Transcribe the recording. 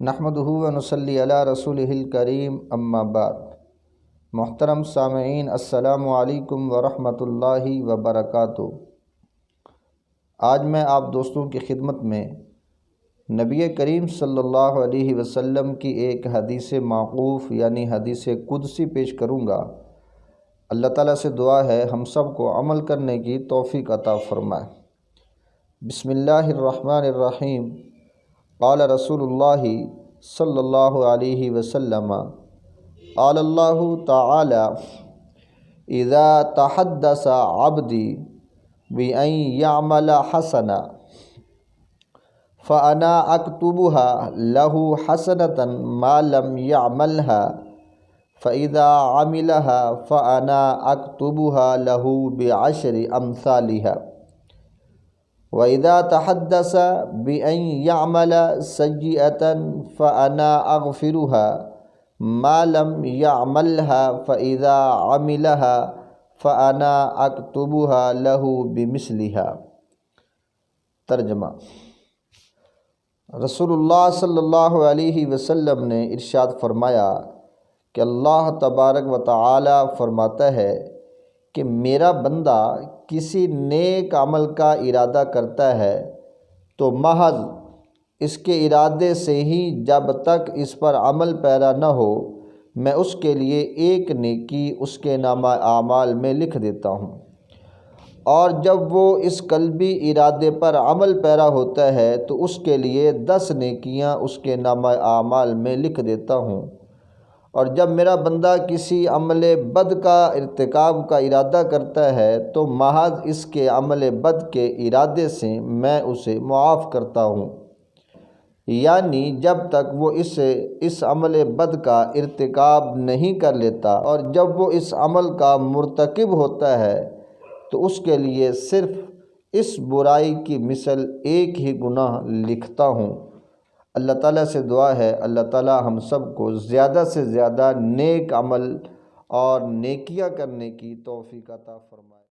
نحمدہ و نصلی علی رسولہ الکریم اما بعد۔ محترم سامعین، السلام علیکم ورحمۃ اللہ وبرکاتہ۔ آج میں آپ دوستوں کی خدمت میں نبی کریم صلی اللہ علیہ وسلم کی ایک حدیث موقوف یعنی حدیث قدسی پیش کروں گا۔ اللہ تعالیٰ سے دعا ہے ہم سب کو عمل کرنے کی توفیق عطا فرمائے۔ بسم اللہ الرحمن الرحیم۔ قال رسول اللہ صلی اللہ علیہ وسلم قال اللہ تعالی اذا تحدث عبدی بأن يعمل حسنا فأنا أكتبها له حسنة ما لم يعملها فإذا عملها فأنا أكتبها له بعشر أمثالها وَإِذَا تَحَدَّثَ بِأَن يَعْمَلَ سَيِّئَةً فَأَنَا أَغْفِرُهَا مَا لَمْ يَعْمَلْهَا فَإِذَا عَمِلَهَا فَأَنَا أَكْتُبُهَا لَهُ بِمِثْلِهَا۔ ترجمہ: رسول اللہ صلی اللہ علیہ وسلم نے ارشاد فرمایا کہ اللہ تبارک و تعالی فرماتا ہے کہ میرا بندہ کسی نیک عمل کا ارادہ کرتا ہے تو محض اس کے ارادے سے ہی جب تک اس پر عمل پیرا نہ ہو میں اس کے لیے ایک نیکی اس کے نامہ اعمال میں لکھ دیتا ہوں، اور جب وہ اس قلبی ارادے پر عمل پیرا ہوتا ہے تو اس کے لیے 10 نیکیاں اس کے نامہ اعمال میں لکھ دیتا ہوں، اور جب میرا بندہ کسی عمل بد کا ارتکاب کا ارادہ کرتا ہے تو محض اس کے عمل بد کے ارادے سے میں اسے معاف کرتا ہوں، یعنی جب تک وہ اس عمل بد کا ارتکاب نہیں کر لیتا، اور جب وہ اس عمل کا مرتکب ہوتا ہے تو اس کے لیے صرف اس برائی کی مثل ایک ہی گناہ لکھتا ہوں۔ اللہ تعالیٰ سے دعا ہے اللہ تعالیٰ ہم سب کو زیادہ سے زیادہ نیک عمل اور نیکیاں کرنے کی توفیق عطا فرمائے۔